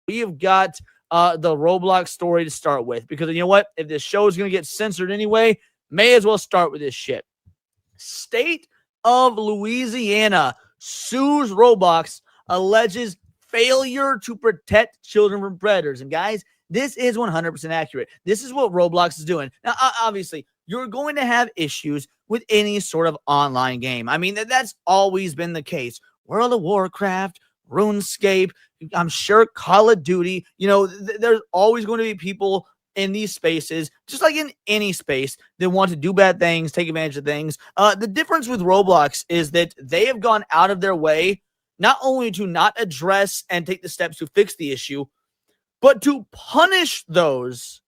we have got the Roblox story to start with, because you know what? If this show is going to get censored anyway, may as well start with this shit. State of Louisiana sues Roblox, alleges failure to protect children from predators. And guys, this is 100% accurate. This is what Roblox is doing. Now, obviously, you're going to have issues with any sort of online game. I mean, that's always been the case. World of Warcraft, RuneScape, I'm sure Call of Duty, there's always going to be people in these spaces, just like in any space, that want to do bad things, take advantage of things. The difference with Roblox is that they have gone out of their way not only to not address and take the steps to fix the issue, but to punish those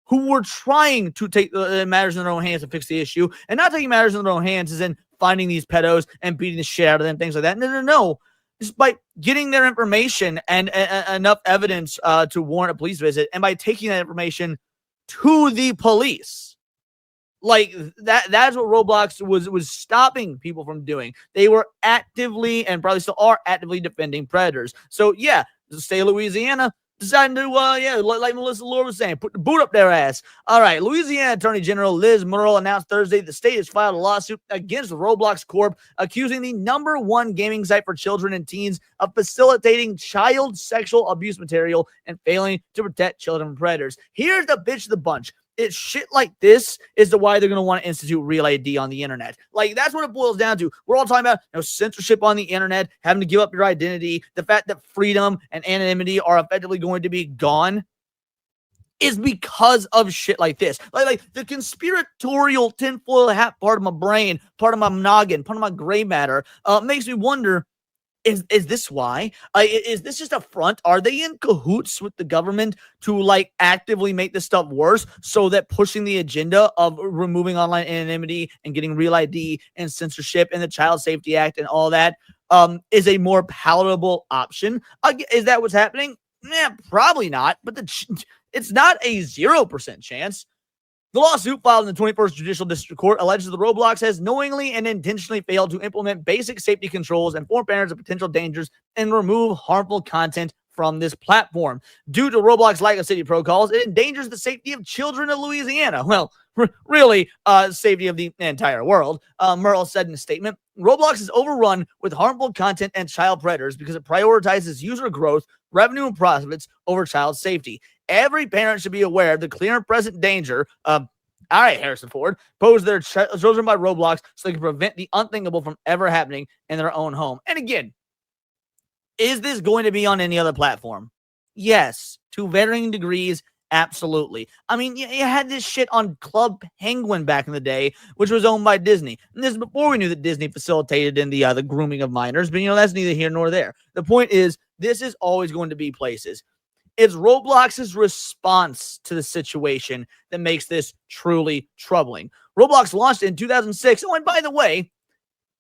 who were trying to take the matters in their own hands to fix the issue. And not taking matters in their own hands is in finding these pedos and beating the shit out of them, things like that. No. Just by getting their information and enough evidence to warrant a police visit, and by taking that information to the police. Like, that's what Roblox was stopping people from doing. They were actively, and probably still are actively, defending predators. So, yeah, the state of Louisiana deciding to, like Melissa Lord was saying, put the boot up their ass. All right, Louisiana Attorney General Liz Murrill announced Thursday the state has filed a lawsuit against Roblox Corp, accusing the #1 gaming site for children and teens of facilitating child sexual abuse material and failing to protect children from predators. Here's the bitch of the bunch. It's shit like this is the why they're going to want to institute Real ID on the internet. Like, that's what it boils down to. We're all talking about censorship on the internet, having to give up your identity, the fact that freedom and anonymity are effectively going to be gone is because of shit like this. Like the conspiratorial tinfoil hat part of my brain, part of my noggin, part of my gray matter makes me wonder, is this why? Is this just a front? Are they in cahoots with the government to like actively make this stuff worse, so that pushing the agenda of removing online anonymity and getting Real ID and censorship and the Child Safety Act and all that is a more palatable option? Is that what's happening? Probably not. But it's not a 0% chance. The lawsuit filed in the 21st Judicial District Court alleges that Roblox has knowingly and intentionally failed to implement basic safety controls, inform parents of potential dangers, and remove harmful content from this platform. Due to Roblox's lack of safety protocols, it endangers the safety of children of Louisiana. Well, really, safety of the entire world. Murrill said in a statement, Roblox is overrun with harmful content and child predators because it prioritizes user growth, revenue, and profits over child safety. Every parent should be aware of the clear and present danger all right, Harrison Ford, posed their children by Roblox so they can prevent the unthinkable from ever happening in their own home. And again, is this going to be on any other platform? Yes, to varying degrees, absolutely. I mean, you had this shit on Club Penguin back in the day, which was owned by Disney. And this is before we knew that Disney facilitated in the grooming of minors. But, that's neither here nor there. The point is, this is always going to be places. It's Roblox's response to the situation that makes this truly troubling. Roblox launched in 2006. Oh, and by the way,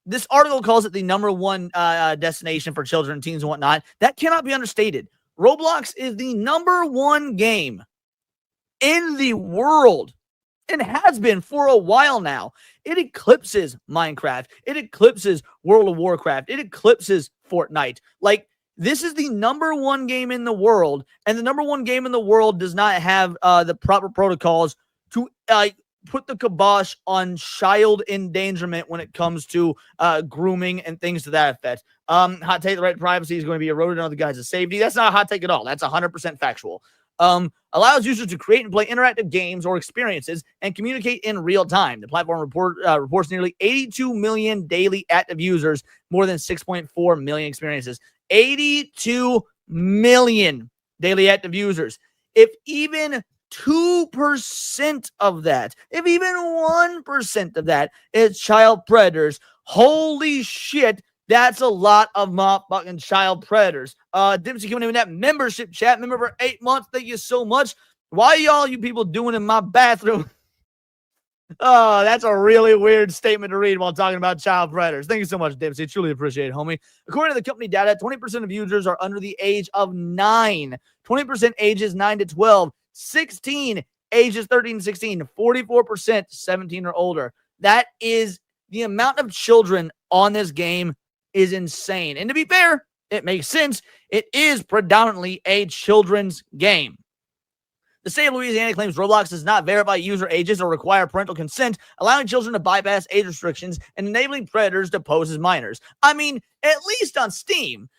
this article calls it the #1 destination for children and teens and whatnot. That cannot be understated. Roblox is the #1 game in the world and has been for a while now. It eclipses Minecraft. It eclipses World of Warcraft. It eclipses Fortnite. Like, this is the #1 game in the world, and the #1 game in the world does not have the proper protocols to put the kibosh on child endangerment when it comes to grooming and things to that effect. Hot take, the right to privacy is going to be eroded under the guise of safety. That's not a hot take at all. That's 100% factual. Allows users to create and play interactive games or experiences and communicate in real time. The platform reports nearly 82 million daily active users, more than 6.4 million experiences. 82 million daily active users. If even 2% of that, if even 1% of that is child predators, holy shit, that's a lot of motherfucking child predators. Dempsey coming in with that membership chat. Member for 8 months. Thank you so much. Why y'all you people doing in my bathroom? Oh, that's a really weird statement to read while talking about child predators. Thank you so much, Dempsey. Truly appreciate it, homie. According to the company data, 20% of users are under the age of 9. 20% ages 9 to 12. 16 ages 13 to 16. 44% 17 or older. That is the amount of children on this game is insane. And to be fair, it makes sense. It is predominantly a children's game. The state of Louisiana claims Roblox does not verify user ages or require parental consent, allowing children to bypass age restrictions and enabling predators to pose as minors. I mean, at least on Steam,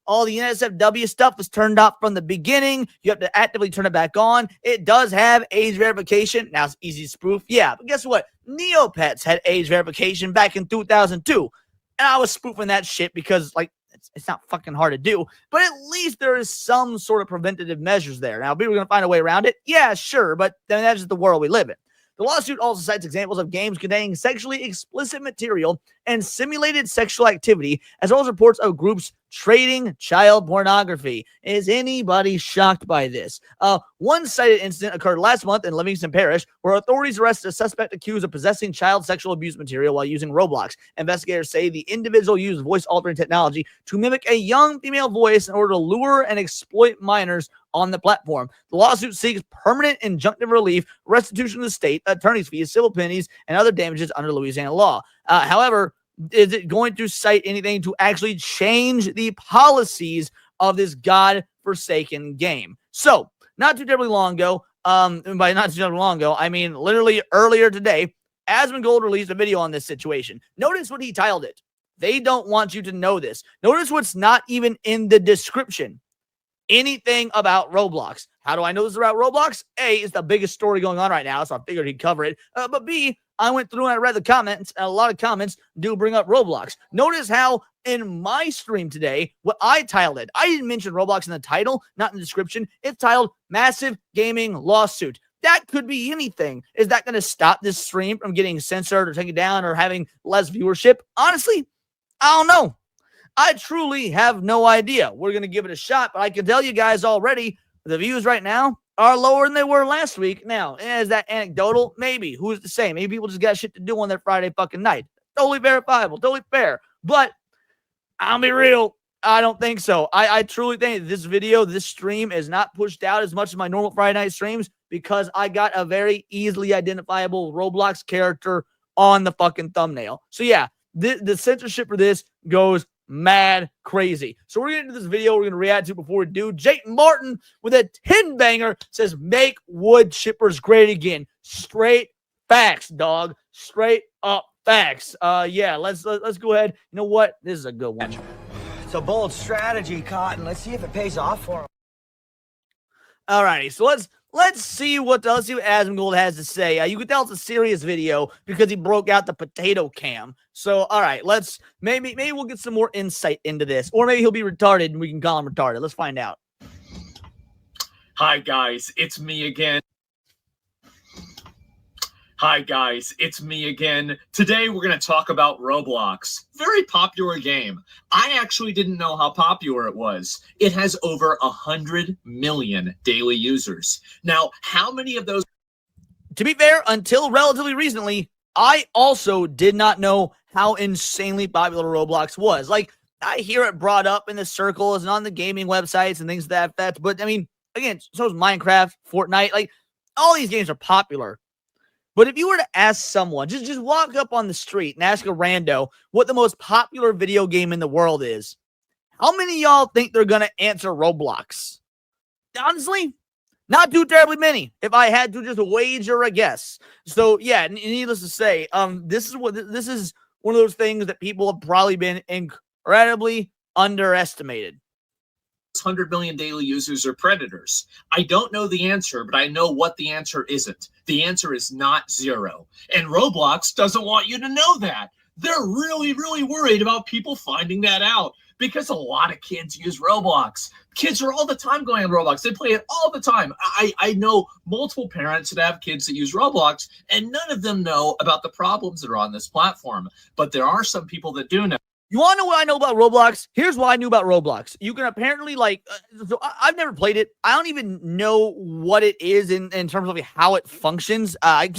all the NSFW stuff is turned off from the beginning. You have to actively turn it back on. It does have age verification. Now it's easy to spoof. Yeah, but guess what? Neopets had age verification back in 2002. And I was spoofing that shit because, like, it's not fucking hard to do, but at least there is some sort of preventative measures there. Now, people are going to find a way around it. Yeah, sure, but then that's just the world we live in. The lawsuit also cites examples of games containing sexually explicit material and simulated sexual activity, as well as reports of groups trading child pornography. Is anybody shocked by this? One cited incident occurred last month in Livingston Parish, where authorities arrested a suspect accused of possessing child sexual abuse material while using Roblox. Investigators say the individual used voice-altering technology to mimic a young female voice in order to lure and exploit minors on the platform. The lawsuit seeks permanent injunctive relief, restitution to the state, attorney's fees, civil penalties, and other damages under Louisiana law. However, is it going to cite anything to actually change the policies of this godforsaken game? So, not too terribly long ago, by not too terribly long ago, I mean literally earlier today, Asmongold released a video on this situation. Notice what he titled it. They don't want you to know this. Notice what's not even in the description. Anything about Roblox. How do I know this is about Roblox? A, it's the biggest story going on right now, so I figured he'd cover it. But B, I went through and I read the comments, and a lot of comments do bring up Roblox. Notice how in my stream today, what I titled it, I didn't mention Roblox in the title, not in the description. It's titled Massive Gaming Lawsuit. That could be anything. Is that going to stop this stream from getting censored or taken down or having less viewership? Honestly, I don't know. I truly have no idea. We're going to give it a shot, but I can tell you guys already, the views right now are lower than they were last week. Now, is that anecdotal? Maybe. Who's to say? Maybe people just got shit to do on their Friday fucking night. Totally verifiable. Totally fair. But I'll be real. I don't think so. I truly think this video, this stream is not pushed out as much as my normal Friday night streams because I got a very easily identifiable Roblox character on the fucking thumbnail. So yeah, the censorship for this goes mad crazy. So we're going to get into this video. We're going to react to it before we do. Jake Martin with a 10 banger says, make wood chippers great again. Straight facts, dog. Straight up facts. Yeah, let's go ahead. You know what? This is a good one. It's a bold strategy, Cotton. Let's see if it pays off for him. Alrighty, so let's see what Asmongold has to say. You can tell it's a serious video because he broke out the potato cam. So, all right, maybe we'll get some more insight into this, or maybe he'll be retarded and we can call him retarded. Let's find out. Hi guys, it's me again. Hi guys, it's me again. Today we're going to talk about Roblox. Very popular game. I actually didn't know how popular it was. It has over 100 million daily users. Now, how many of those... To be fair, until relatively recently, I also did not know how insanely popular Roblox was. Like, I hear it brought up in the circles and on the gaming websites and things like that. But, I mean, again, so is Minecraft, Fortnite. Like, all these games are popular. But if you were to ask someone, just walk up on the street and ask a rando what the most popular video game in the world is, how many of y'all think they're going to answer Roblox? Honestly, not too terribly many, if I had to just wager a guess. So, yeah, needless to say, this is one of those things that people have probably been incredibly underestimated. 100 million daily users are predators. I don't know the answer, but I know what the answer isn't. The answer is not 0. And Roblox doesn't want you to know that. They're really, really worried about people finding that out because a lot of kids use Roblox. Kids are all the time going on Roblox. They play it all the time. I know multiple parents that have kids that use Roblox, and none of them know about the problems that are on this platform. But there are some people that do know. You want to know what I know about Roblox? Here's what I knew about Roblox. You can apparently, so I've never played it. I don't even know what it is in terms of how it functions. I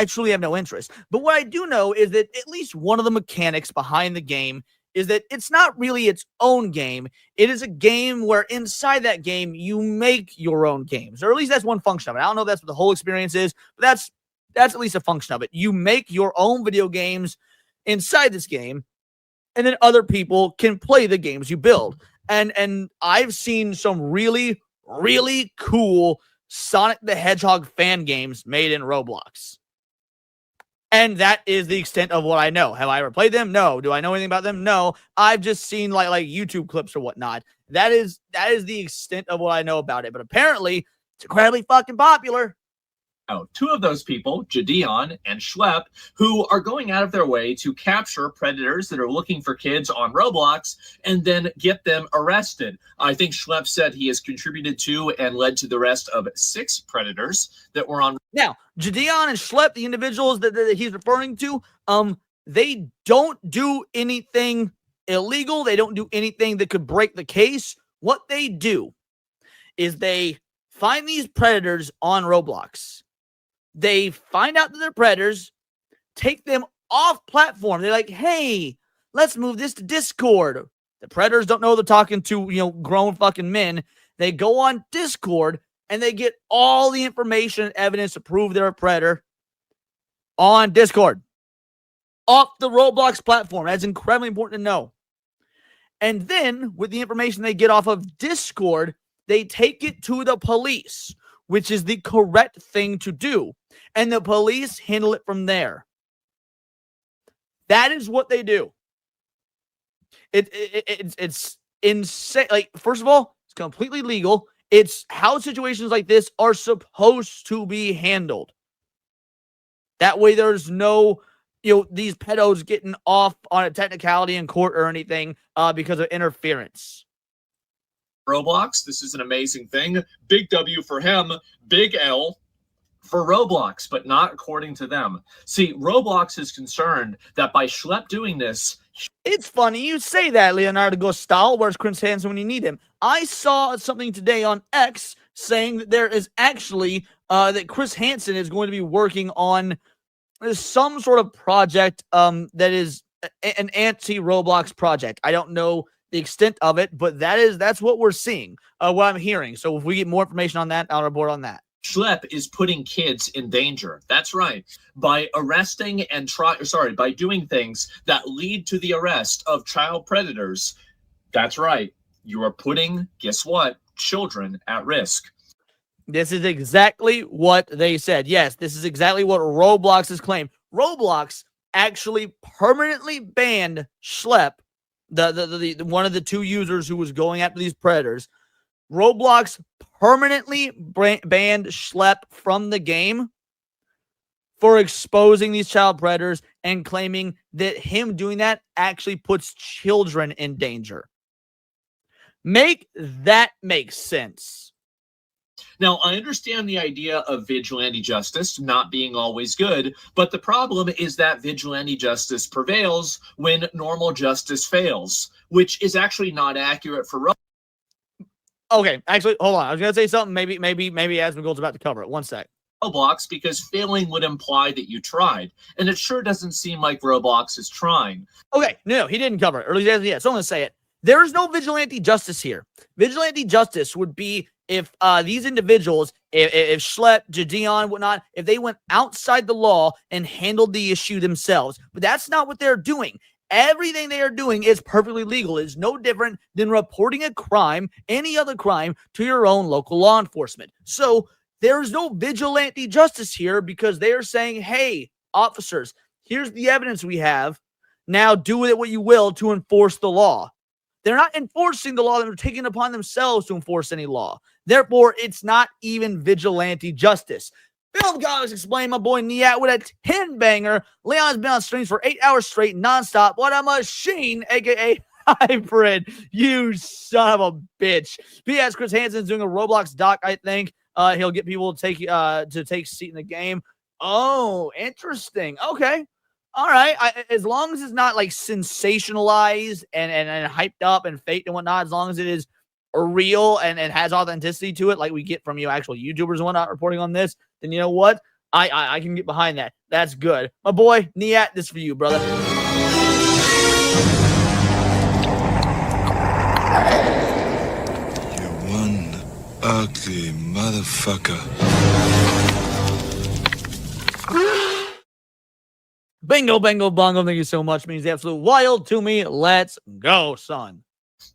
truly have no interest. But what I do know is that at least one of the mechanics behind the game is that it's not really its own game. It is a game where inside that game, you make your own games. Or at least that's one function of it. I don't know if that's what the whole experience is, but that's at least a function of it. You make your own video games inside this game. and then other people can play the games you build. And I've seen some really, really cool Sonic the Hedgehog fan games made in Roblox. And that is the extent of what I know. Have I ever played them? No. Do I know anything about them? No. I've just seen like YouTube clips or whatnot. That is the extent of what I know about it. But apparently, it's incredibly fucking popular. Two of those people, Jadeon and Schlep, who are going out of their way to capture predators that are looking for kids on Roblox and then get them arrested. I think Schlep said he has contributed to and led to the arrest of 6 predators that were on. Now, Jadeon and Schlep, the individuals that he's referring to, they don't do anything illegal. They don't do anything that could break the case. What they do is they find these predators on Roblox. They find out that they're predators, take them off platform. They're like, hey, let's move this to Discord. The predators don't know they're talking to, grown fucking men. They go on Discord and they get all the information and evidence to prove they're a predator on Discord. Off the Roblox platform. That's incredibly important to know. And then, with the information they get off of Discord, they take it to the police, which is the correct thing to do. And the police handle it from there. That is what they do. It's insane. Like, first of all, it's completely legal. It's how situations like this are supposed to be handled. That way there's no, these pedos getting off on a technicality in court or anything because of interference. Roblox, this is an amazing thing. Big W for him, big L for Roblox, but not according to them. See, Roblox is concerned that by Schlep doing this... It's funny you say that, Leonardo Gostal. Where's Chris Hansen when you need him? I saw something today on X saying that there is actually, that Chris Hansen is going to be working on some sort of project that is an anti-Roblox project. I don't know the extent of it, but that's what we're seeing, what I'm hearing. So if we get more information on that, I'll report on that. Schlep is putting kids in danger. That's right. By arresting and by doing things that lead to the arrest of child predators. That's right. You are putting, guess what? Children at risk. This is exactly what they said. Yes, this is exactly what Roblox has claimed. Roblox actually permanently banned Schlep, the one of the 2 users who was going after these predators. Roblox permanently banned Schlep from the game for exposing these child predators and claiming that him doing that actually puts children in danger. Make that make sense. Now, I understand the idea of vigilante justice not being always good, but the problem is that vigilante justice prevails when normal justice fails, which is actually not accurate for Roblox. Okay, actually, hold on. I was going to say something. Maybe Asmongold's about to cover it. One sec. Roblox, because failing would imply that you tried, and it sure doesn't seem like Roblox is trying. Okay, no, he didn't cover it. Or at least, yeah, so I'm going to say it. There is no vigilante justice here. Vigilante justice would be if these individuals, if Schlep, Jadeon, whatnot, if they went outside the law and handled the issue themselves. But that's not what they're doing. Everything they are doing is perfectly legal. It is no different than reporting a crime, any other crime, to your own local law enforcement. So there is no vigilante justice here because they are saying, hey, officers, here's the evidence we have. Now do with it what you will to enforce the law. They're not enforcing the law. They're taking it upon themselves to enforce any law. Therefore, it's not even vigilante justice. Film Comics Explained, my boy Niat with a 10-banger. Leon's been on streams for 8 hours straight, nonstop. What a machine, a.k.a. Hybrid. You son of a bitch. P.S. Chris Hansen's doing a Roblox doc, I think. He'll get people to take a seat in the game. Oh, interesting. Okay. All right. As long as it's not like sensationalized and hyped up and faked and whatnot, as long as it is real and has authenticity to it, like we get from actual YouTubers and whatnot reporting on this, then you know what? I can get behind that. That's good. My boy, Niat, this for you, brother. You're one ugly motherfucker. Bingo, bango, bongo. Thank you so much. Means the absolute wild to me. Let's go, son.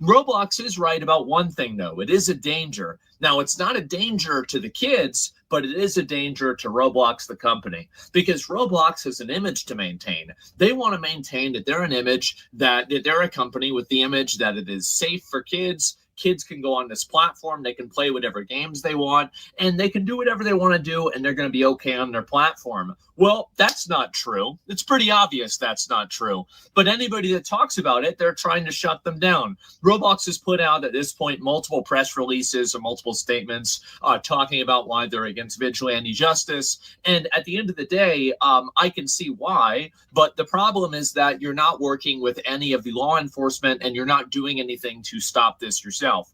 Roblox is right about one thing, though. It is a danger. Now, it's not a danger to the kids, but it is a danger to Roblox, the company, because Roblox has an image to maintain. They want to maintain that they're an image, that they're a company with the image that it is safe for kids. Kids can go on this platform, they can play whatever games they want, and they can do whatever they want to do, and they're going to be okay on their platform. Well, that's not true. It's pretty obvious that's not true. But anybody that talks about it, they're trying to shut them down. Roblox has put out at this point multiple press releases or multiple statements talking about why they're against vigilante justice. And at the end of the day, I can see why. But the problem is that you're not working with any of the law enforcement and you're not doing anything to stop this yourself.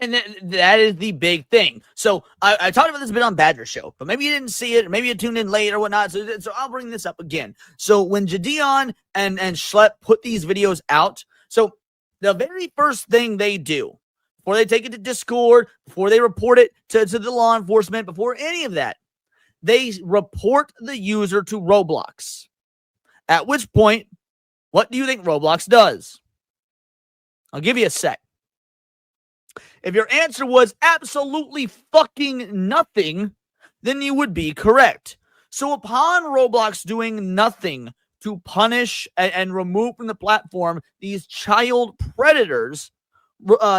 And that is the big thing. So I talked about this a bit on Badger Show, but maybe you didn't see it, or maybe you tuned in late or whatnot. So I'll bring this up again. So when Jadeon and Schlep put these videos out, so the very first thing they do before they take it to Discord, before they report it to the law enforcement, before any of that, they report the user to Roblox. At which point, what do you think Roblox does? I'll give you a sec. If your answer was absolutely fucking nothing, then you would be correct. So upon Roblox doing nothing to punish and remove from the platform these child predators,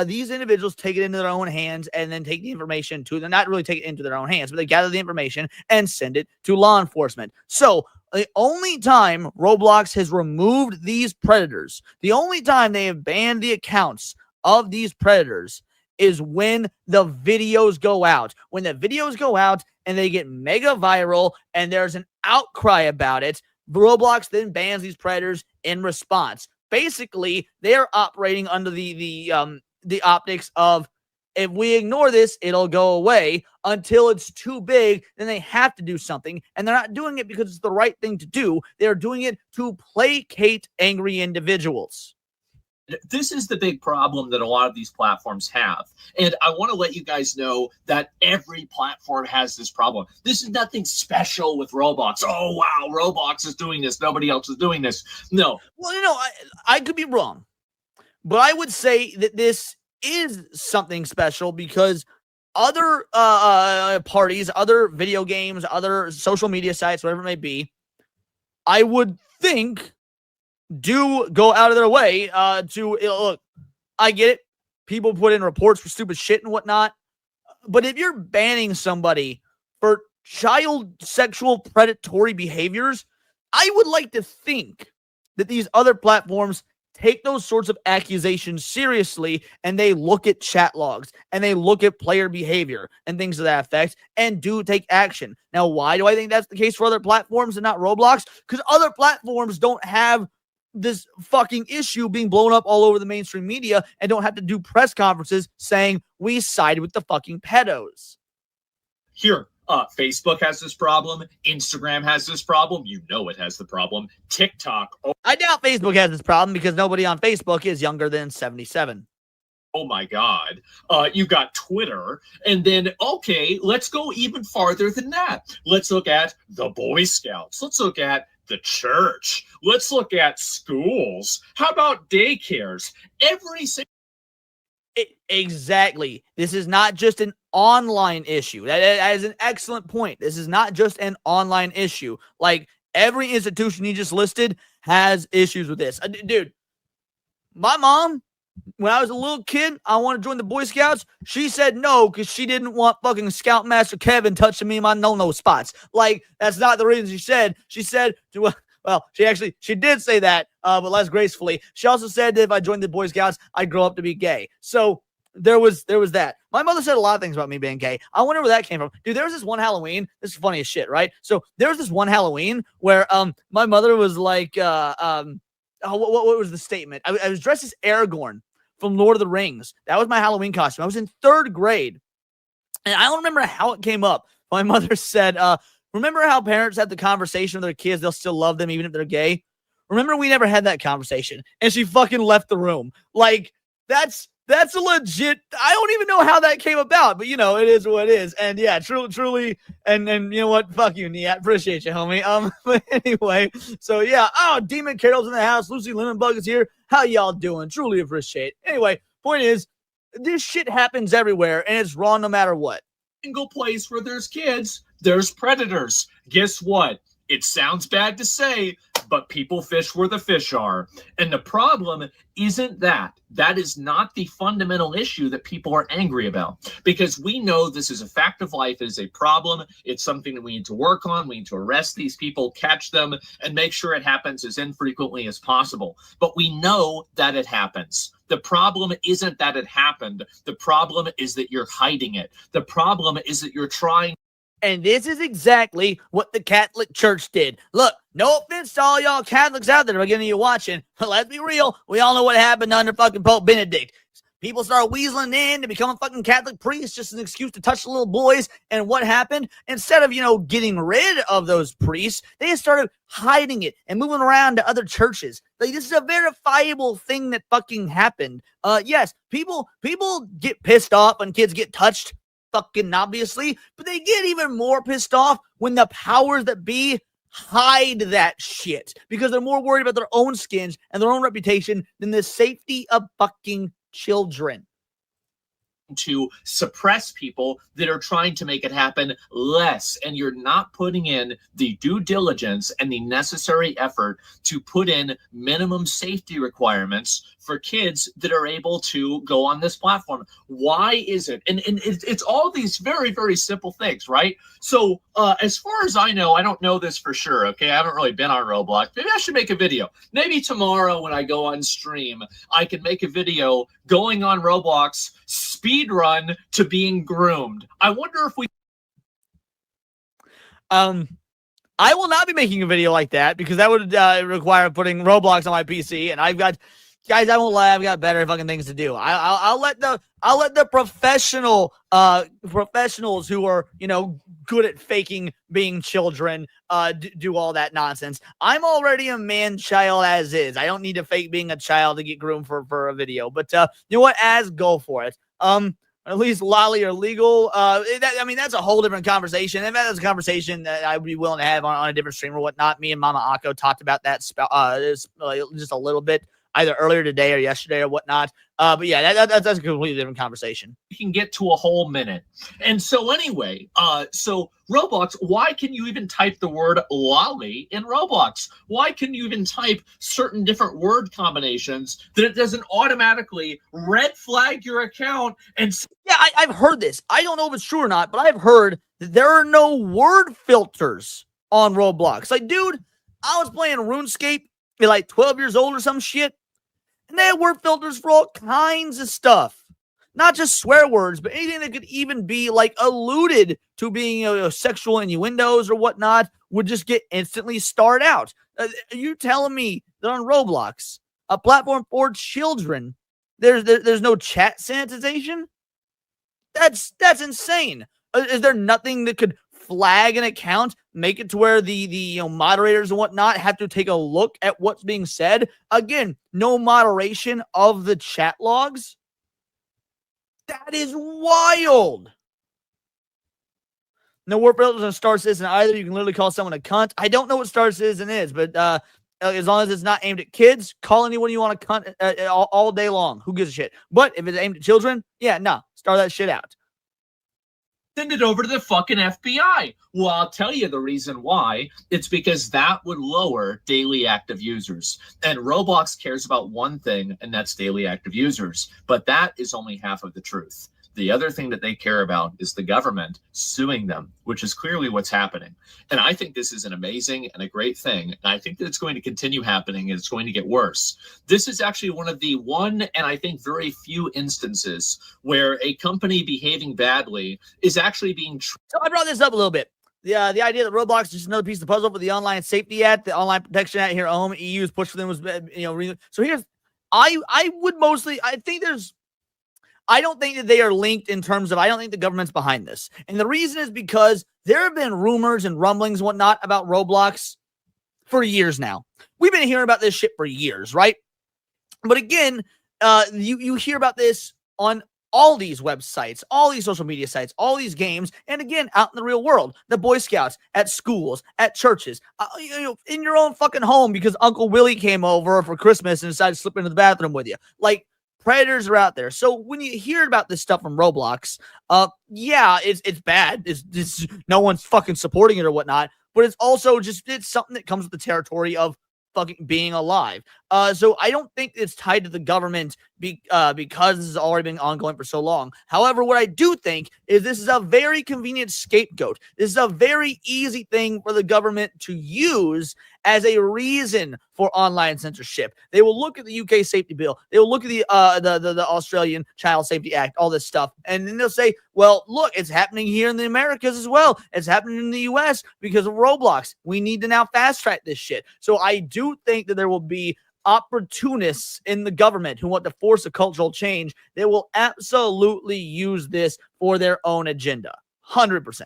these individuals take it into their own hands and then take the information to them. Not really take it into their own hands, but they gather the information and send it to law enforcement. So the only time Roblox has removed these predators, the only time they have banned the accounts of these predators is when the videos go out. When the videos go out and they get mega viral and there's an outcry about it, Roblox then bans these predators in response. Basically, they're operating under the optics of, if we ignore this, it'll go away, until it's too big, then they have to do something. And they're not doing it because it's the right thing to do. They're doing it to placate angry individuals. This is the big problem that a lot of these platforms have. And I want to let you guys know that every platform has this problem. This is nothing special with Roblox. Oh, wow, Roblox is doing this. Nobody else is doing this. No. Well, I could be wrong. But I would say that this is something special because other parties, other video games, other social media sites, whatever it may be, I would think do go out of their way to look. I get it. People put in reports for stupid shit and whatnot. But if you're banning somebody for child sexual predatory behaviors, I would like to think that these other platforms take those sorts of accusations seriously and they look at chat logs and they look at player behavior and things of that effect and do take action. Now, why do I think that's the case for other platforms and not Roblox? Because other platforms don't have this fucking issue being blown up all over the mainstream media and don't have to do press conferences saying we side with the fucking pedos. Here, Facebook has this problem. Instagram has this problem. You know it has the problem. TikTok. I doubt Facebook has this problem because nobody on Facebook is younger than 77. Oh my God. You got Twitter. And then, okay, let's go even farther than that. Let's look at the Boy Scouts. Let's look at the church. Let's look at schools. How about daycares? Exactly. This is not just an online issue. That is an excellent point. This is not just an online issue. Like, every institution you just listed has issues with this. Dude, my mom, when I was a little kid, I wanted to join the Boy Scouts. She said no because she didn't want fucking Scoutmaster Kevin touching me in my no-no spots. Like, that's not the reason she said. She said, well, she did say that, but less gracefully. She also said that if I joined the Boy Scouts, I'd grow up to be gay. So there was that. My mother said a lot of things about me being gay. I wonder where that came from. Dude, there was this one Halloween. This is funny as shit, right? So there was this one Halloween where my mother was like, what was the statement? I was dressed as Aragorn from Lord of the Rings. That was my Halloween costume. I was in 3rd grade. And I don't remember how it came up. My mother said, remember how parents have the conversation with their kids, they'll still love them even if they're gay? Remember we never had that conversation. And she fucking left the room. Like, that's That's a legit. I don't even know how that came about, but it is what it is. And yeah, truly, and you know what? Fuck you, Niat. Appreciate you, homie. But anyway, so yeah. Oh, Demon Carol's in the house. Lucy Lemonbug is here. How y'all doing? Truly appreciate. Anyway, point is, this shit happens everywhere, and it's wrong no matter what. Single place where there's kids, there's predators. Guess what? It sounds bad to say, but people fish where the fish are. And the problem isn't that. That is not the fundamental issue that people are angry about, because we know this is a fact of life. It is a problem. It's something that we need to work on. We need to arrest these people, catch them, and make sure it happens as infrequently as possible. But we know that it happens. The problem isn't that it happened. The problem is that you're hiding it. The problem is that you're trying. And this is exactly what the Catholic Church did. Look, no offense to all y'all Catholics out there beginning you watching, but let's be real. We all know what happened under fucking Pope Benedict. People started weaseling in to become a fucking Catholic priest, just an excuse to touch the little boys. And what happened? Instead of, getting rid of those priests, they started hiding it and moving around to other churches. Like, this is a verifiable thing that fucking happened. Yes, people get pissed off when kids get touched, fucking obviously, but they get even more pissed off when the powers that be hide that shit, because they're more worried about their own skins and their own reputation than the safety of fucking children. To suppress people that are trying to make it happen less, and you're not putting in the due diligence and the necessary effort to put in minimum safety requirements for kids that are able to go on this platform. Why is it? And it's all these very, very simple things, right? So as far as I know, I don't know this for sure, okay? I haven't really been on Roblox. Maybe I should make a video. Maybe tomorrow when I go on stream, I can make a video going on Roblox, speed run to being groomed. I wonder if we... I will not be making a video like that, because that would require putting Roblox on my PC, and I've got... Guys, I won't lie. I've got better fucking things to do. I'll let the professionals who are good at faking being children do all that nonsense. I'm already a man child as is. I don't need to fake being a child to get groomed for a video. But you know what? Go for it. At least lolly are legal. That's a whole different conversation. And that's a conversation that I would be willing to have on a different stream or whatnot. Me and Mama Akko talked about that just a little bit, either earlier today or yesterday or whatnot. But yeah, that's a completely different conversation. You can get to a whole minute. And so anyway, so Roblox, why can you even type the word lolly in Roblox? Why can you even type certain different word combinations that it doesn't automatically red flag your account? And yeah, I've heard this. I don't know if it's true or not, but I've heard that there are no word filters on Roblox. Like, dude, I was playing RuneScape at like 12 years old or some shit, and they had word filters for all kinds of stuff. Not just swear words, but anything that could even be like alluded to being sexual innuendos or whatnot would just get instantly starred out. Are you telling me that on Roblox, a platform for children, there's no chat sanitization? That's insane. Is there nothing that could flag an account, make it to where the moderators and whatnot have to take a look at what's being said? Again, no moderation of the chat logs. That is wild. No word filters on Star Citizen either. You can literally call someone a cunt. I don't know what Star Citizen is, but as long as it's not aimed at kids, call anyone you want to cunt all day long. Who gives a shit? But if it's aimed at children, yeah, no, start that shit out. Send it over to the fucking FBI. Well, I'll tell you the reason why. It's because that would lower daily active users. And Roblox cares about one thing, and that's daily active users. But that is only half of the truth. The other thing that they care about is the government suing them, which is clearly what's happening. And I think this is an amazing and a great thing. And I think that it's going to continue happening, and it's going to get worse. This is actually one and I think very few instances where a company behaving badly is actually being... So I brought this up a little bit. The idea that Roblox is just another piece of the puzzle for the Online Safety Act, the Online Protection Act here at home, EU's push for them was, so here's, I don't think that they are linked in terms of, I don't think the government's behind this. And the reason is because there have been rumors and rumblings and whatnot about Roblox for years now. We've been hearing about this shit for years, right? But again, You hear about this on all these websites, all these social media sites, all these games, and again, out in the real world, the Boy Scouts, at schools, at churches, in your own fucking home because Uncle Willie came over for Christmas and decided to slip into the bathroom with you. Like, predators are out there. So when you hear about this stuff from Roblox, yeah, it's bad. It's no one's fucking supporting it or whatnot, but it's also just, it's something that comes with the territory of fucking being alive. So I don't think it's tied to the government because this has already been ongoing for so long. However, what I do think is this is a very convenient scapegoat. This is a very easy thing for the government to use as a reason for online censorship. They will look at the UK safety bill. They will look at the Australian Child Safety Act, all this stuff, and then they'll say, well, look, it's happening here in the Americas as well. It's happening in the US because of Roblox. We need to now fast track this shit. So I do think that there will be opportunists in the government who want to force a cultural change. They will absolutely use this for their own agenda. 100%.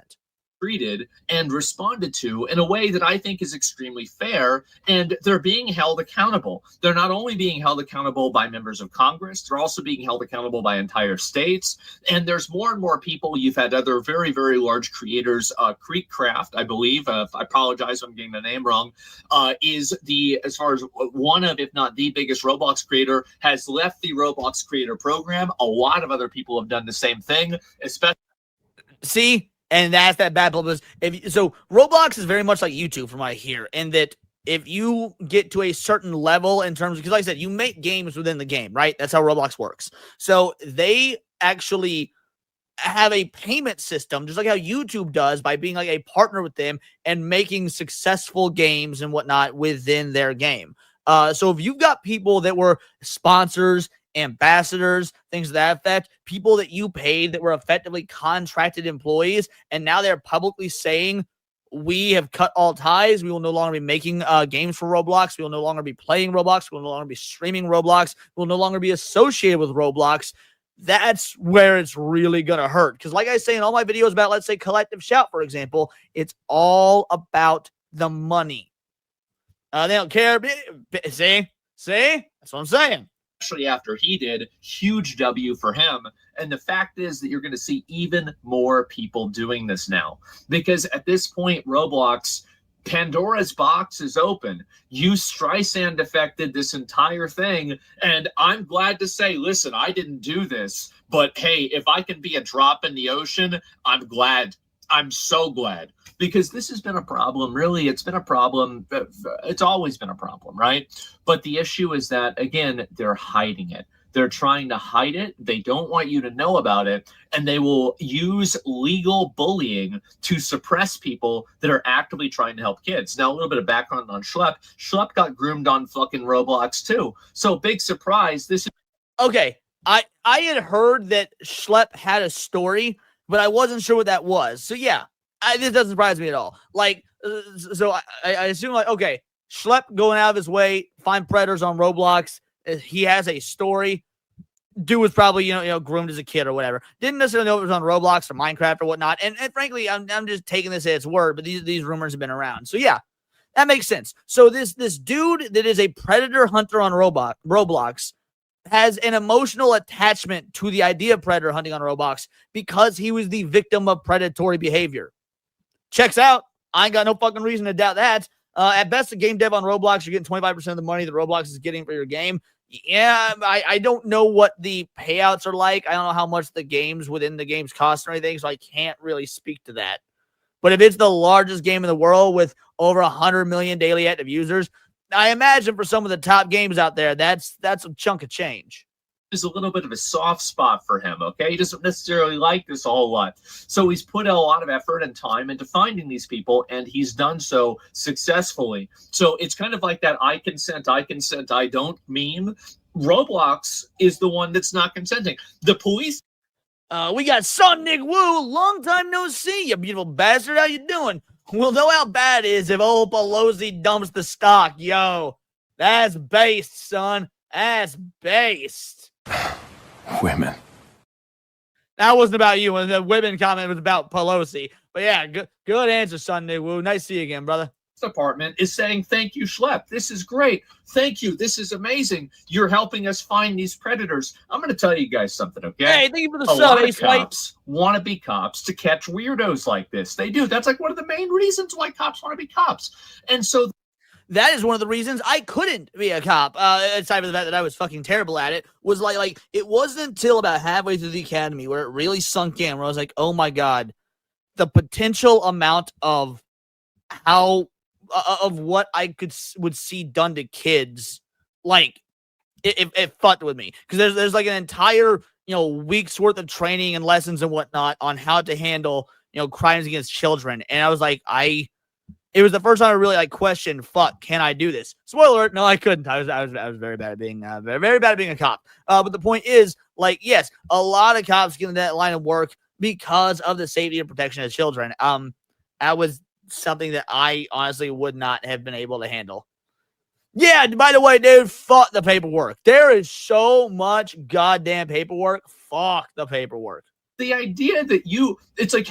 Treated and responded to in a way that I think is extremely fair, and they're being held accountable. They're not only being held accountable by members of Congress, they're also being held accountable by entire states, and there's more and more people. You've had other very, very large creators, Creekcraft, I believe, I apologize if I'm getting the name wrong, is the, as far as one of, if not the biggest Roblox creator, has left the Roblox creator program. A lot of other people have done the same thing, especially. See? And that's that bad publicity. So Roblox is very much like YouTube from what I hear, in that if you get to a certain level in terms of, because like I said, you make games within the game, right? That's how Roblox works. So they actually have a payment system, just like how YouTube does, by being like a partner with them and making successful games and whatnot within their game. So if you've got people that were sponsors, ambassadors, things of that effect, people that you paid that were effectively contracted employees, and now they're publicly saying, we have cut all ties. We will no longer be making games for Roblox. We will no longer be playing Roblox. We will no longer be streaming Roblox. We will no longer be associated with Roblox. That's where it's really going to hurt. Because like I say in all my videos about, let's say, Collective Shout, for example, it's all about the money. They don't care. See? That's what I'm saying. Especially after he did, huge W for him. And the fact is that you're going to see even more people doing this now, because at this point, Roblox, Pandora's box is open. You Streisand affected this entire thing, and I'm glad to say, listen, I didn't do this, but hey, if I can be a drop in the ocean, I'm glad. I'm so glad, because this has been a problem. Really, it's been a problem. It's always been a problem, right? But the issue is that, again, they're hiding it. They're trying to hide it. They don't want you to know about it. And they will use legal bullying to suppress people that are actively trying to help kids. Now, a little bit of background on Schlep. Schlep got groomed on fucking Roblox too. So big surprise. This is okay. I had heard that Schlep had a story, but I wasn't sure what that was. So yeah, this doesn't surprise me at all. Like, so I assume, like, okay, Schlep going out of his way, find predators on Roblox. He has a story. Dude was probably, you know, groomed as a kid or whatever. Didn't necessarily know if it was on Roblox or Minecraft or whatnot. And frankly, I'm just taking this at its word, but these rumors have been around. So yeah, that makes sense. So this dude that is a predator hunter on Roblox has an emotional attachment to the idea of predator hunting on Roblox because he was the victim of predatory behavior. Checks out. I ain't got no fucking reason to doubt that. At best, a game dev on Roblox, you're getting 25% of the money that Roblox is getting for your game. Yeah, I don't know what the payouts are like. I don't know how much the games within the games cost or anything, so I can't really speak to that. But if it's the largest game in the world with over 100 million daily active users, I imagine for some of the top games out there, that's a chunk of change. Is a little bit of a soft spot for him, okay? He doesn't necessarily like this a whole lot. So he's put a lot of effort and time into finding these people, and he's done so successfully. So it's kind of like that I consent, I don't meme. Roblox is the one that's not consenting. The police... we got Son Nick Woo. Long time no see, you beautiful bastard. How you doing? We'll know how bad it is if old Pelosi dumps the stock. Yo, that's based, son. That's based. Women. That wasn't about you. And the women comment was about Pelosi. But yeah, good answer, Son Nick Woo. Nice to see you again, brother. department is saying, thank you, Schlep. This is great. Thank you. This is amazing. You're helping us find these predators. I'm going to tell you guys something, okay? Hey, thank you for the A sub, lot of Ace White. cops want to be cops to catch weirdos like this. They do. That's like one of the main reasons why cops want to be cops. And so that is one of the reasons I couldn't be a cop. Aside from the fact that I was fucking terrible at it, was like it wasn't until about halfway through the academy where it really sunk in, where I was like, oh my God, the potential amount of how of what I would see done to kids, like it fucked with me, because there's like an entire week's worth of training and lessons and whatnot on how to handle crimes against children, and I was like, it was the first time I really like questioned, fuck, can I do this? Spoiler alert, no, I couldn't. I was very bad at being very bad at being a cop. But the point is, like, yes, a lot of cops get in that line of work because of the safety and protection of children. That was something that I honestly would not have been able to handle. Yeah, by the way, dude, fuck the paperwork. There is so much goddamn paperwork. Fuck the paperwork. The idea that it's like,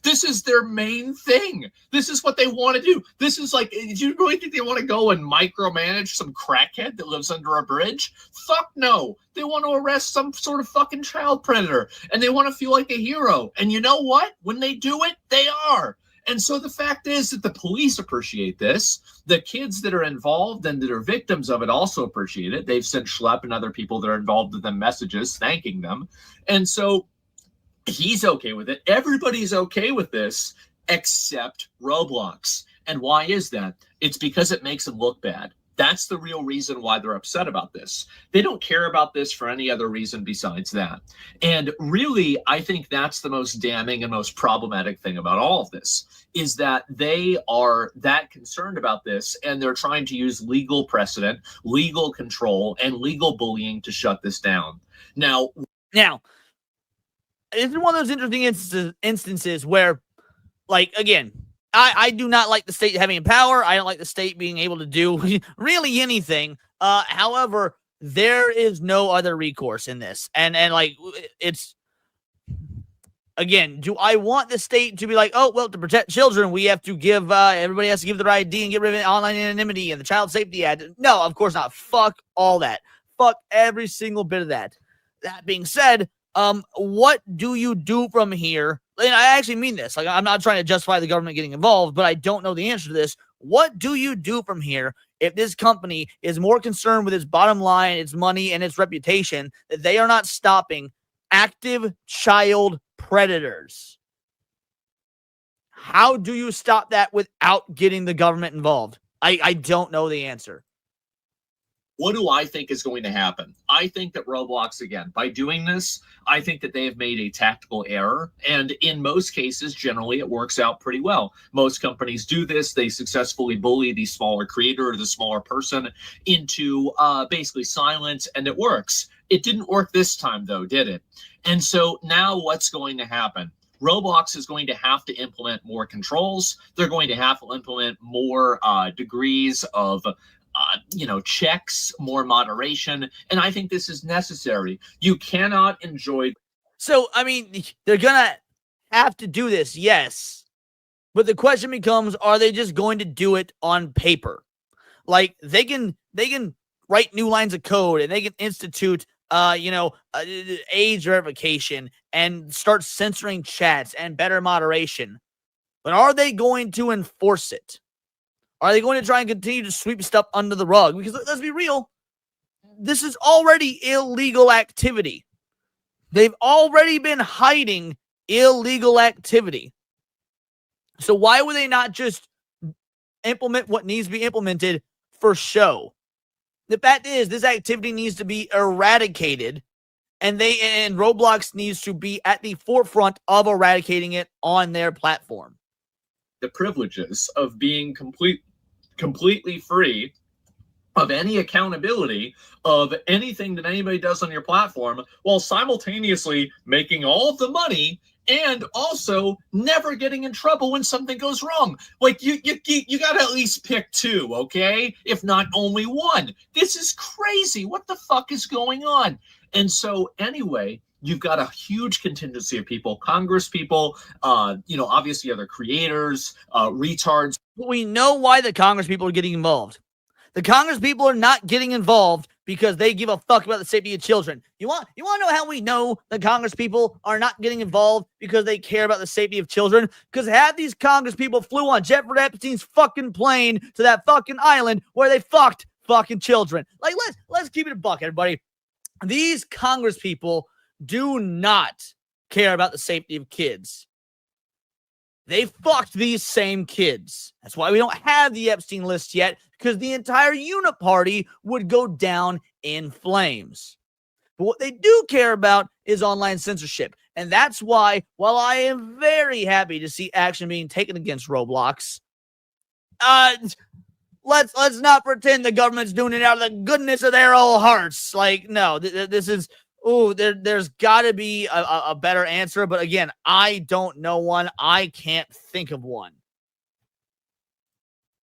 this is their main thing. This is what they want to do. This is like, do you really think they want to go and micromanage some crackhead that lives under a bridge? Fuck no. They want to arrest some sort of fucking child predator, and they want to feel like a hero. And you know what? When they do it, they are. And so the fact is that the police appreciate this. The kids that are involved and that are victims of it also appreciate it. They've sent Schlep and other people that are involved with them messages thanking them. And so he's okay with it. Everybody's okay with this except Roblox. And why is that? It's because it makes them look bad. That's the real reason why they're upset about this. They don't care about this for any other reason besides that. And really, I think that's the most damning and most problematic thing about all of this, is that they are that concerned about this, and they're trying to use legal precedent, legal control, and legal bullying to shut this down. Now, this is one of those interesting instances where, like, again, I do not like the state having power. I don't like the state being able to do really anything. However, there is no other recourse in this. And like, it's, again, do I want the state to be like, oh, well, to protect children, we have to give, everybody has to give their ID and get rid of online anonymity and the Child Safety Act? No, of course not. Fuck all that. Fuck every single bit of that. That being said, what do you do from here? And I actually mean this. Like, I'm not trying to justify the government getting involved, but I don't know the answer to this. What do you do from here if this company is more concerned with its bottom line, its money, and its reputation, that they are not stopping active child predators? How do you stop that without getting the government involved? I don't know the answer. What do I think is going to happen? I think that Roblox, again, by doing this, I think that they have made a tactical error. And in most cases, generally, it works out pretty well. Most companies do this. They successfully bully the smaller creator or the smaller person into basically silence, and it works. It didn't work this time, though, did it? And so now what's going to happen? Roblox is going to have to implement more controls. They're going to have to implement more degrees of checks, more moderation. And I think this is necessary. You cannot enjoy. So, I mean, they're going to have to do this, yes. But the question becomes, are they just going to do it on paper? Like, they can write new lines of code, and they can institute, age verification and start censoring chats and better moderation. But are they going to enforce it? Are they going to try and continue to sweep stuff under the rug? Because let's be real, this is already illegal activity. They've already been hiding illegal activity. So why would they not just implement what needs to be implemented for show? The fact is, this activity needs to be eradicated, and Roblox needs to be at the forefront of eradicating it on their platform. The privileges of being completely free of any accountability of anything that anybody does on your platform, while simultaneously making all of the money and also never getting in trouble when something goes wrong. Like, you got to at least pick two, okay? If not only one. This is crazy. What the fuck is going on? And so anyway, you've got a huge contingency of people, Congress people, obviously other creators, retards. But we know why the Congress people are getting involved. The Congress people are not getting involved because they give a fuck about the safety of children. You want to know how we know the Congress people are not getting involved because they care about the safety of children? Because half these Congress people flew on Jeffrey Epstein's fucking plane to that fucking island where they fucked fucking children. Like, let's keep it a buck, everybody. These Congress people do not care about the safety of kids. They fucked these same kids. That's why we don't have the Epstein list yet, because the entire uniparty would go down in flames. But what they do care about is online censorship. And that's why, while I am very happy to see action being taken against Roblox, let's not pretend the government's doing it out of the goodness of their own hearts. Like, no, this is... there's got to be a better answer. But again, I don't know one. I can't think of one.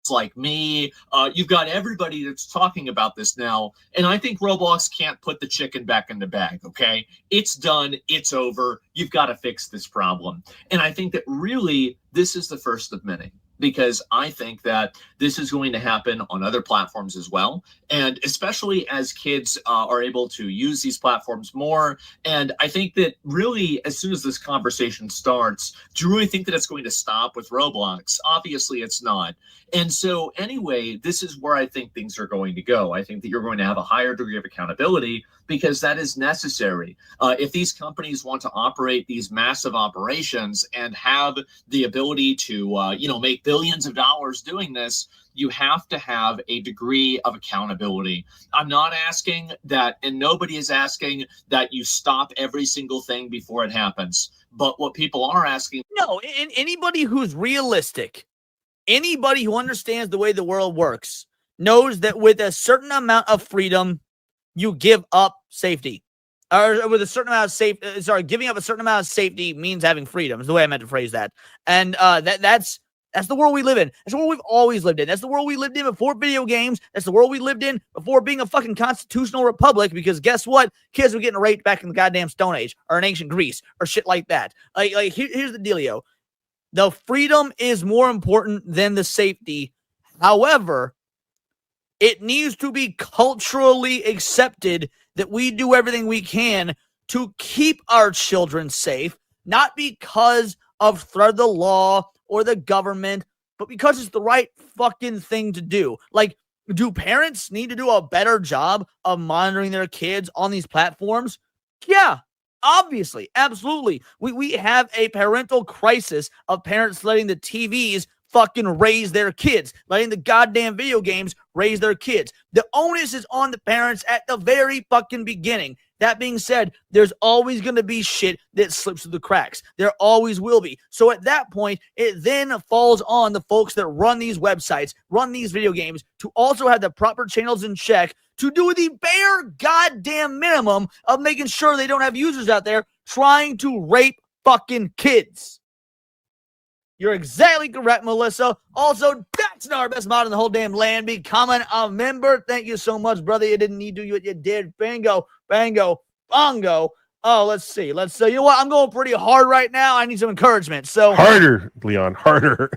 It's like me. You've got everybody that's talking about this now. And I think Roblox can't put the chicken back in the bag, okay? It's done. It's over. You've got to fix this problem. And I think that really this is the first of many, because I think that this is going to happen on other platforms as well. And especially as kids are able to use these platforms more. And I think that really, as soon as this conversation starts, do you really think that it's going to stop with Roblox? Obviously, it's not. And so anyway, this is where I think things are going to go. I think that you're going to have a higher degree of accountability, because that is necessary. If these companies want to operate these massive operations and have the ability to, make billions of dollars doing this, you have to have a degree of accountability. I'm not asking that, and nobody is asking that you stop every single thing before it happens. But what people are asking... No, anybody who's realistic, anybody who understands the way the world works, knows that with a certain amount of freedom, you give up safety. Or with a certain amount of safety, giving up a certain amount of safety means having freedom, is the way I meant to phrase that. And that's the world we live in. That's the world we've always lived in. That's the world we lived in before video games. That's the world we lived in before being a fucking constitutional republic, because guess what? Kids were getting raped back in the goddamn Stone Age or in ancient Greece or shit like that. Here's the dealio. The freedom is more important than the safety. However, it needs to be culturally accepted that we do everything we can to keep our children safe, not because of threat of the law or the government, but because it's the right fucking thing to do. Like, do parents need to do a better job of monitoring their kids on these platforms? Yeah, obviously, absolutely. We have a parental crisis of parents letting the TVs fucking raise their kids, letting the goddamn video games raise their kids. The onus is on the parents at the very fucking beginning. That being said, there's always going to be shit that slips through the cracks. There always will be. So at that point, it then falls on the folks that run these websites, run these video games, to also have the proper channels in check, to do the bare goddamn minimum of making sure they don't have users out there trying to rape fucking kids. You're exactly correct, Melissa. Also, that's not our best mod in the whole damn land. Becoming a member. Thank you so much, brother. You didn't need to do what you did. Bango, bango, bongo. Oh, let's see. You know what? I'm going pretty hard right now. I need some encouragement. So harder, Leon, harder.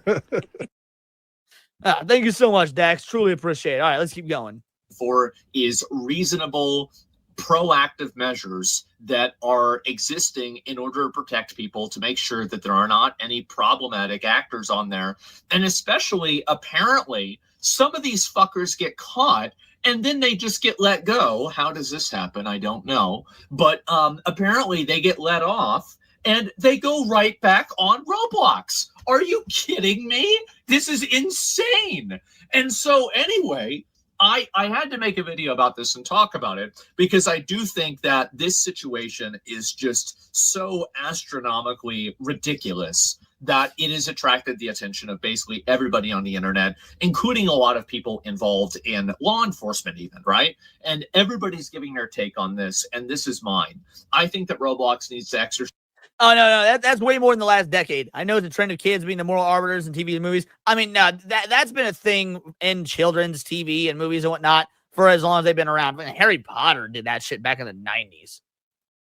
Thank you so much, Dax. Truly appreciate it. All right, let's keep going. For is reasonable, proactive measures that are existing in order to protect people, to make sure that there are not any problematic actors on there. And especially, apparently, some of these fuckers get caught and then they just get let go. How does this happen? I don't know. But apparently they get let off and they go right back on Roblox. Are you kidding me? This is insane. And so anyway, I had to make a video about this and talk about it, because I do think that this situation is just so astronomically ridiculous that it has attracted the attention of basically everybody on the internet, including a lot of people involved in law enforcement even, right? And everybody's giving their take on this, and this is mine. I think that Roblox needs to exercise... Oh, no, that's way more than the last decade. I know the trend of kids being the moral arbiters in TV and movies. I mean, no, that's been a thing in children's TV and movies and whatnot for as long as they've been around. Harry Potter did that shit back in the 90s.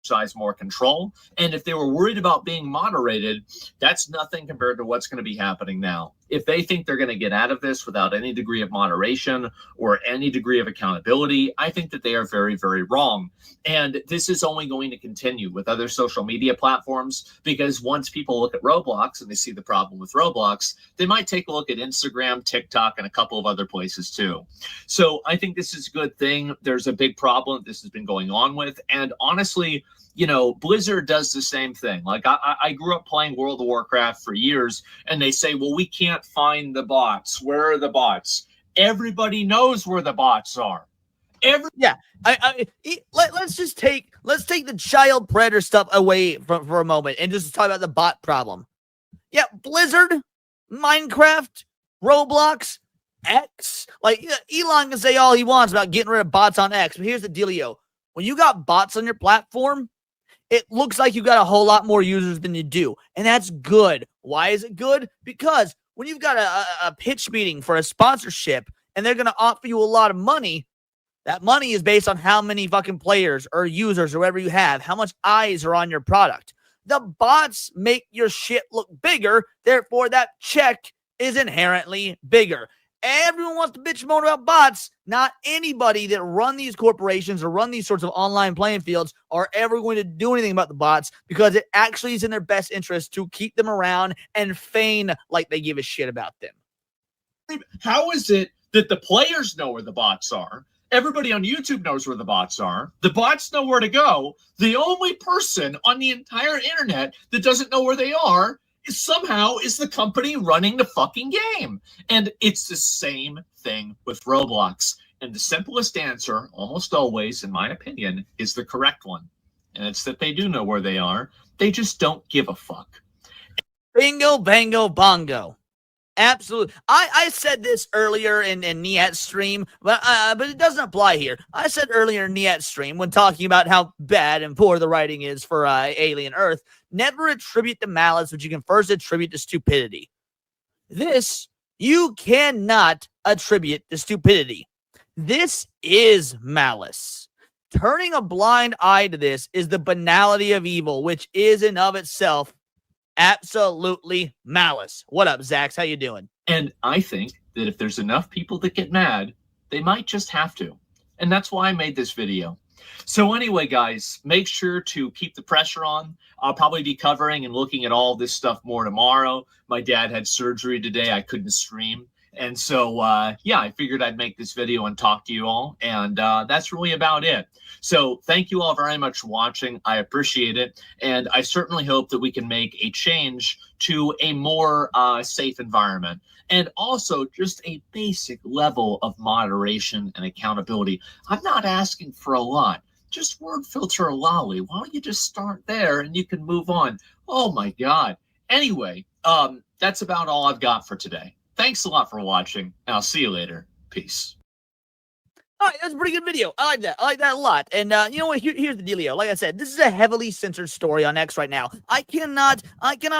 exercise more control. And if they were worried about being moderated, that's nothing compared to what's going to be happening now. If they think they're going to get out of this without any degree of moderation or any degree of accountability, I think that they are very, very wrong. And this is only going to continue with other social media platforms, because once people look at Roblox and they see the problem with Roblox, they might take a look at Instagram, TikTok, and a couple of other places too. So I think this is a good thing. There's a big problem this has been going on with. And honestly, you know, Blizzard does the same thing. Like I grew up playing World of Warcraft for years, and they say, well, we can't find the bots. Where are the bots? Everybody knows where the bots are. Let's take the child predator stuff away for a moment and just talk about the bot problem. Yeah, Blizzard, Minecraft, Roblox, X. Like, Elon can say all he wants about getting rid of bots on X, but here's the dealio. When you got bots on your platform, it looks like you got a whole lot more users than you do, and that's good. Why is it good? Because when you've got a pitch meeting for a sponsorship and they're going to offer you a lot of money, that money is based on how many fucking players or users or whatever you have, how much eyes are on your product. The bots make your shit look bigger, therefore that check is inherently bigger. Everyone wants to bitch and moan about bots. Not anybody that run these corporations or run these sorts of online playing fields are ever going to do anything about the bots, because it actually is in their best interest to keep them around and feign like they give a shit about them. How is it that the players know where the bots are? Everybody on YouTube knows where the bots are. The bots know where to go. The only person on the entire internet that doesn't know where they are somehow is the company running the fucking game. And it's the same thing with Roblox. And the simplest answer, almost always, in my opinion, is the correct one. And it's that they do know where they are. They just don't give a fuck. Bingo, bango, bongo. Absolutely. I said this earlier in Niat's stream, but it doesn't apply here. I said earlier in Niat's stream, when talking about how bad and poor the writing is for Alien Earth, never attribute to malice what you can first attribute to stupidity. This, you cannot attribute to stupidity. This is malice. Turning a blind eye to this is the banality of evil, which is in of itself absolutely malice. What up, Zax? How you doing? And I think that if there's enough people that get mad, they might just have to. And that's why I made this video. So anyway, guys, make sure to keep the pressure on. I'll probably be covering and looking at all this stuff more tomorrow. My dad had surgery today. I couldn't stream. And so, yeah, I figured I'd make this video and talk to you all. And that's really about it. So thank you all very much for watching. I appreciate it. And I certainly hope that we can make a change to a more safe environment. And also just a basic level of moderation and accountability. I'm not asking for a lot. Just word filter a lolly. Why don't you just start there and you can move on? Oh, my God. Anyway, that's about all I've got for today. Thanks a lot for watching, and I'll see you later. Peace. All right, that's a pretty good video. I like that. I like that a lot. And you know what? Here's the dealio. Like I said, this is a heavily censored story on X right now. I cannot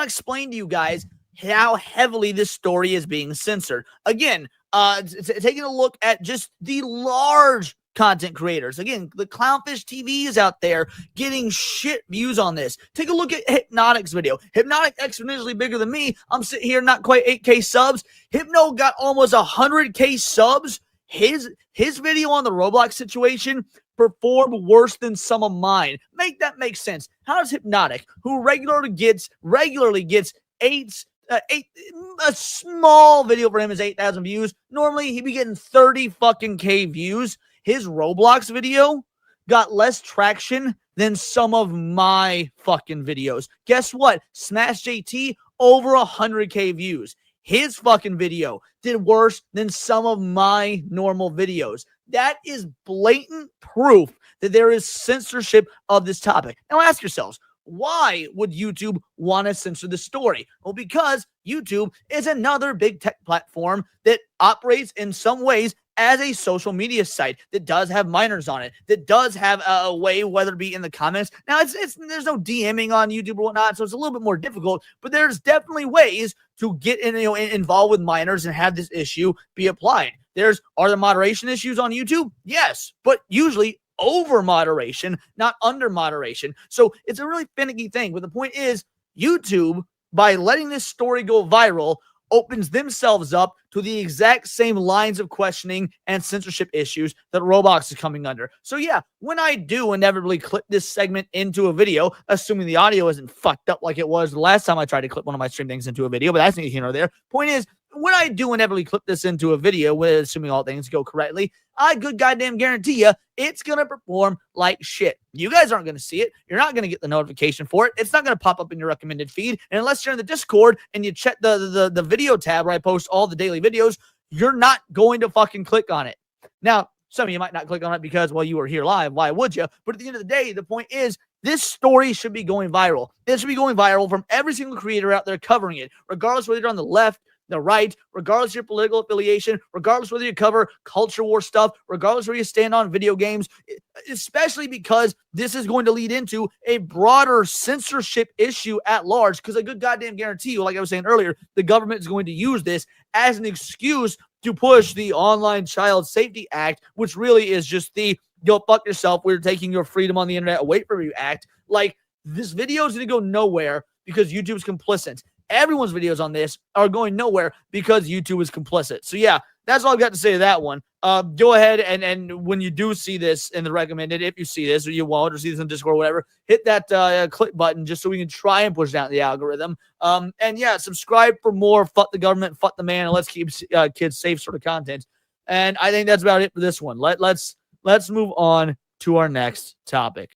explain to you guys how heavily this story is being censored. Again, taking a look at just the large content creators. Again, the Clownfish TV is out there getting shit views on this. Take a look at Hypnotic's video. Hypnotic exponentially bigger than me. I'm sitting here not quite 8K subs. Hypno got almost 100K subs. His video on the Roblox situation performed worse than some of mine. Make that make sense. How does Hypnotic, who regularly gets a small video for him is 8,000 views. Normally he'd be getting 30 fucking K views. His Roblox video got less traction than some of my fucking videos. Guess what? Smash JT, over 100K views. His fucking video did worse than some of my normal videos. That is blatant proof that there is censorship of this topic. Now ask yourselves, why would YouTube want to censor the story? Well, because YouTube is another big tech platform that operates in some ways as a social media site that does have minors on it, that does have a way, whether it be in the comments. Now, there's no DMing on YouTube or whatnot, so it's a little bit more difficult, but there's definitely ways to get involved with minors and have this issue be applied. Are there moderation issues on YouTube? Yes, but usually over moderation, not under moderation. So it's a really finicky thing. But the point is, YouTube, by letting this story go viral, opens themselves up to the exact same lines of questioning and censorship issues that Roblox is coming under. So yeah, when I do inevitably clip this segment into a video, assuming the audio isn't fucked up like it was the last time I tried to clip one of my stream things into a video, but that's neither here nor there. Point is, when I do inevitably clip this into a video, assuming all things go correctly, I good goddamn guarantee you it's going to perform like shit. You guys aren't going to see it. You're not going to get the notification for it. It's not going to pop up in your recommended feed. And unless you're in the Discord and you check the video tab where I post all the daily videos, you're not going to fucking click on it. Now, some of you might not click on it because, well, you were here live. Why would you? But at the end of the day, the point is, this story should be going viral. It should be going viral from every single creator out there covering it, regardless whether you're on the left, the right, regardless of your political affiliation, regardless whether you cover culture war stuff, regardless where you stand on video games, especially because this is going to lead into a broader censorship issue at large, because I good goddamn guarantee you, like I was saying earlier, the government is going to use this as an excuse to push the Online Child Safety Act, which really is just the, go fuck yourself, we're taking your freedom on the internet away from you act. Like, this video is going to go nowhere because YouTube's complicit. Everyone's videos on this are going nowhere because YouTube is complicit. So yeah, that's all I've got to say to that one. Go ahead and when you do see this in the recommended, if you see this or you won't, or see this in Discord or whatever, hit that click button just so we can try and push down the algorithm. And yeah, subscribe for more fuck the government, fuck the man, and let's keep kids safe sort of content. And I think that's about it for this one. Let's move on to our next topic.